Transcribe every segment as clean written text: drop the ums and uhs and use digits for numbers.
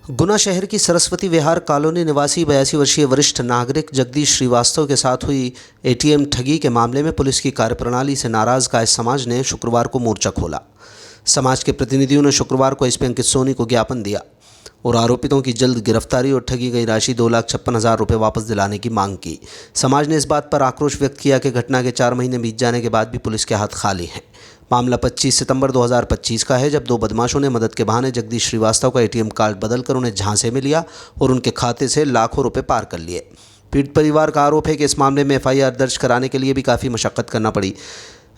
गुना शहर की सरस्वती विहार कॉलोनी निवासी 82 वर्षीय वरिष्ठ नागरिक जगदीश श्रीवास्तव के साथ हुई एटीएम ठगी के मामले में पुलिस की कार्यप्रणाली से नाराज कायस्थ समाज ने शुक्रवार को मोर्चा खोला। समाज के प्रतिनिधियों ने शुक्रवार को एसपी अंकित सोनी को ज्ञापन दिया और आरोपितों की जल्द गिरफ्तारी और ठगी गई राशि 2,56,000 रुपये वापस दिलाने की मांग की। समाज ने इस बात पर आक्रोश व्यक्त किया कि घटना के 4 महीने बीत जाने के बाद भी पुलिस के हाथ खाली हैं। मामला 25 सितंबर 2025 का है, जब 2 बदमाशों ने मदद के बहाने जगदीश श्रीवास्तव का एटीएम कार्ड बदलकर उन्हें झांसे में लिया और उनके खाते से लाखों रुपए पार कर लिए। पीड़ित परिवार का आरोप है कि इस मामले में एफआईआर दर्ज कराने के लिए भी काफ़ी मशक्कत करना पड़ी।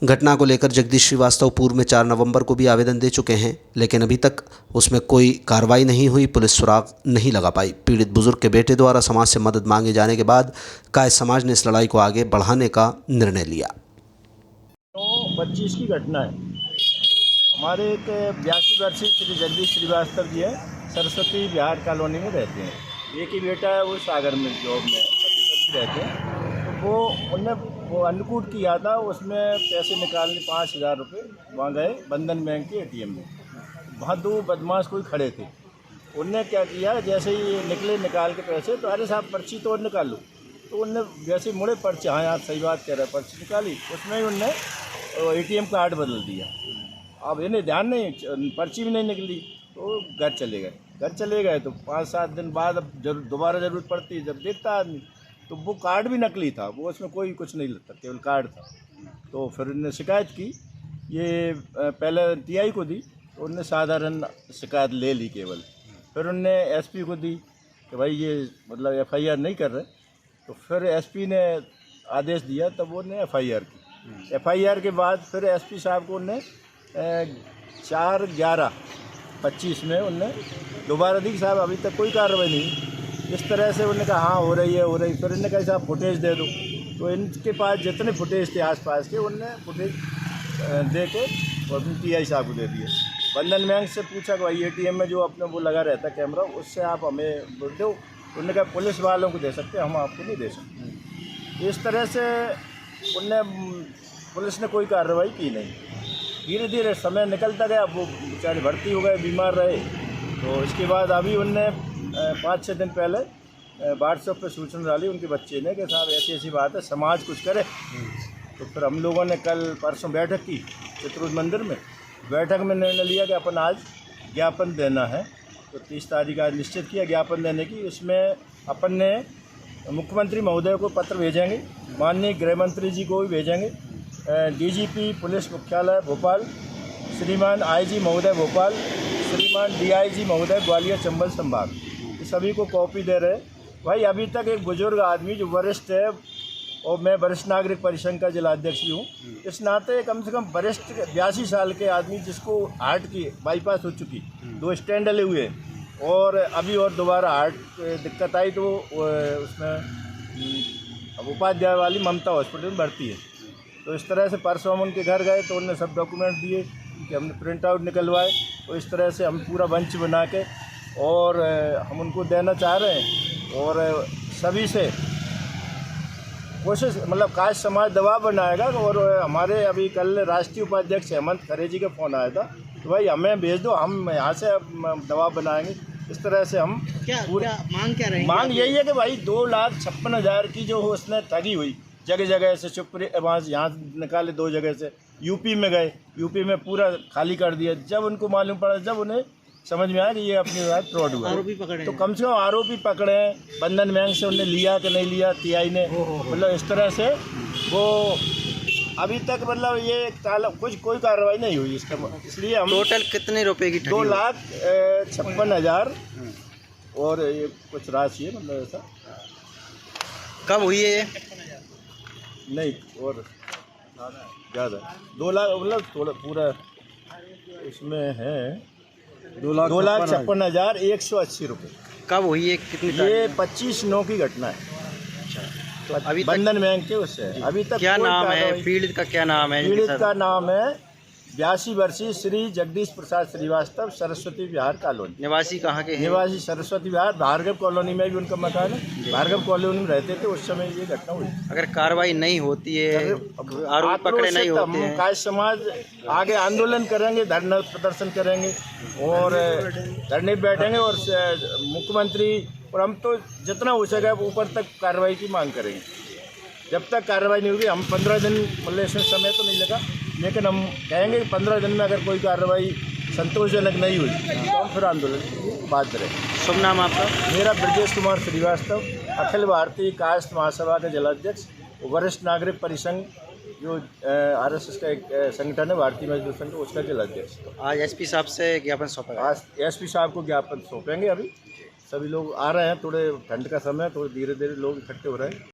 घटना को लेकर जगदीश श्रीवास्तव पूर्व में 4 नवंबर को भी आवेदन दे चुके हैं, लेकिन अभी तक उसमें कोई कार्रवाई नहीं हुई। पुलिस सुराग नहीं लगा पाई। पीड़ित बुजुर्ग के बेटे द्वारा समाज से मदद मांगे जाने के बाद कायस्थ समाज ने इस लड़ाई को आगे बढ़ाने का निर्णय लिया। 25 की घटना है। हमारे एक 82 वर्षीय श्री जगदीश श्रीवास्तव जी है, सरस्वती विहार कॉलोनी में रहते हैं। एक ही बेटा है, वो सागर में जॉब में पति रहते हैं। तो वो अन्नकूट किया था, उसमें पैसे निकालने 5,000 रुपये वहाँ गए बंधन बैंक के एटीएम में। वहाँ 2 बदमाश कोई खड़े थे। उनने क्या किया, जैसे ही निकाल के पैसे, तो अरे साहब पर्ची तो निकालो। तो उनने जैसे मुड़े पर्ची, हाँ आप सही बात कह रहे हैं, पर्ची निकाली, उसमें ही उनने एटीएम कार्ड बदल दिया। अब इन्हें ध्यान नहीं, पर्ची भी नहीं निकली, तो घर चले गए। तो 5-7 दिन बाद अब दोबारा ज़रूरत पड़ती है, जब देखता आदमी तो वो कार्ड भी नकली था, वो उसमें कोई कुछ नहीं लगता, केवल कार्ड था। तो फिर उन्होंने शिकायत की, ये पहले टीआई को दी, तो उनने साधारण शिकायत ले ली केवल। फिर उनने एसपी को दी कि भाई ये मतलब एफआईआर नहीं कर रहे। तो फिर एसपी ने आदेश दिया, तब उन्होंने एफआईआर की। एफआईआर के बाद फिर एसपी साहब को उन्हें 4/11/25 में उनने दोबारा दी, साहब अभी तक कोई कार्रवाई नहीं। इस तरह से उन्होंने कहा हाँ हो रही है। फिर इन्होंने कहा साहब फुटेज दे दो। तो इनके पास जितने फुटेज थे आसपास के, उनने फुटेज दे के और अपनी टीआई साहब को दे दिए। बंधन बैंक से पूछा कि भाई एटीएम में जो अपने वो लगा रहता है कैमरा, उससे आप हमें दो। उन्होंने कहा पुलिस वालों को दे सकते, हम आपको नहीं दे सकते। इस तरह से पुलिस ने कोई कार्रवाई की नहीं। धीरे धीरे समय निकलता गया, वो बेचारे भर्ती हो गए, बीमार रहे। तो इसके बाद अभी उनने 5-6 दिन पहले व्हाट्सएप पे सूचना डाली उनके बच्चे ने कि साहब ऐसी बात है, समाज कुछ करे। तो फिर हम लोगों ने कल परसों बैठक की चित्रकूट मंदिर में। बैठक में निर्णय लिया कि अपन आज ज्ञापन देना है। तो 30 तारीख आज निश्चित किया ज्ञापन देने की। इसमें अपन ने मुख्यमंत्री महोदय को पत्र भेजेंगे, माननीय गृह मंत्री जी को भी भेजेंगे, डीजीपी पुलिस मुख्यालय भोपाल, श्रीमान आईजी महोदय भोपाल, श्रीमान डीआईजी महोदय ग्वालियर चंबल संभाग, ये सभी को कॉपी दे रहे। भाई अभी तक एक बुजुर्ग आदमी जो वरिष्ठ है, और मैं वरिष्ठ नागरिक परिसंघ का जिलाध्यक्ष भी हूँ, इस नाते कम से कम वरिष्ठ 82 साल के आदमी जिसको हार्ट की बाईपास हो चुकी, 2 स्टेंट डले हुए, और अभी और दोबारा हार्ट दिक्कत आई, तो उसमें उपाध्याय वाली ममता हॉस्पिटल में भर्ती है। तो इस तरह से परसों हम उनके घर गए, तो उन्होंने सब डॉक्यूमेंट दिए कि हमने प्रिंट आउट निकलवाए। तो इस तरह से हम पूरा मंच बना के और हम उनको देना चाह रहे हैं। और सभी से कोशिश, मतलब कायस्थ समाज दबाव बनाएगा। और हमारे अभी कल राष्ट्रीय उपाध्यक्ष हेमंत खरे जी का फ़ोन आया था, तो भाई हमें भेज दो, हम यहाँ से दबाव बनाएंगे। इस तरह से हम मांग क्या रहेगी? मांग यही है कि भाई 2,56,000 की जो उसने ठगी हुई, जगह जगह से चुपरी वहाँ यहाँ निकाले, 2 जगह से यूपी में गए, यूपी में पूरा खाली कर दिया। जब उनको मालूम पड़ा, जब उन्हें समझ में आया कि ये अपनी बात फ्रॉड हुआ, आरोपी पकड़े, तो कम से कम आरोपी पकड़े हैं। बंधन बैंक से उन्हें लिया कि नहीं लिया टीआई ने, मतलब इस तरह से वो अभी तक मतलब ये कोई कार्रवाई नहीं हुई इसका। इसलिए हम टोटल कितने रुपए की ठगी? 2,56,000 और ये कुछ राशि है, मतलब ऐसा। कब हुई है ये? नहीं, और ज़्यादा 2 लाख, मतलब थोड़ा पूरा इसमें है 2,56,180 रुपये। कब हुई है, कितनी? ये 25/9 की घटना है। तो अभी बंधन बैंक के उससे अभी तक क्या नाम है पीड़ित का? क्या नाम है? पीड़ित का नाम है 82 वर्षीय श्री जगदीश प्रसाद श्रीवास्तव, सरस्वती विहार कॉलोनी निवासी कहाँ के हैं? निवासी, सरस्वती विहार भार्गव कॉलोनी में भी उनका मकान है। भार्गव कॉलोनी में रहते थे, उस समय ये घटना हुई। अगर कार्रवाई नहीं होती है, आरोपी पकड़े नहीं होते हैं, कायस्थ समाज आगे आंदोलन करेंगे, धरना प्रदर्शन करेंगे और धरने पे बैठेंगे और मुख्यमंत्री और हम तो जितना हो सके ऊपर तक कार्रवाई की मांग करेंगे। जब तक कार्रवाई नहीं होगी, हम 15 दिन मतलब इसमें समय तो नहीं लगा, लेकिन हम कहेंगे कि 15 दिन में अगर कोई कार्रवाई संतोषजनक नहीं हुई तो हम फिर आंदोलन की बात करें। शुभ नाम आपका? मेरा ब्रजेश कुमार श्रीवास्तव, अखिल भारतीय कायस्थ महासभा के जिलाध्यक्ष, वरिष्ठ नागरिक परिसंघ जो RSS का एक संगठन है, भारतीय मजदूर संघ, उसका जिलाध्यक्ष। आज एसपी साहब से ज्ञापन सौंपा? आज SP साहब को ज्ञापन सौंपेंगे। अभी सभी लोग आ रहे हैं, थोड़े ठंड का समय है, थोड़े धीरे धीरे लोग इकट्ठे हो रहे हैं।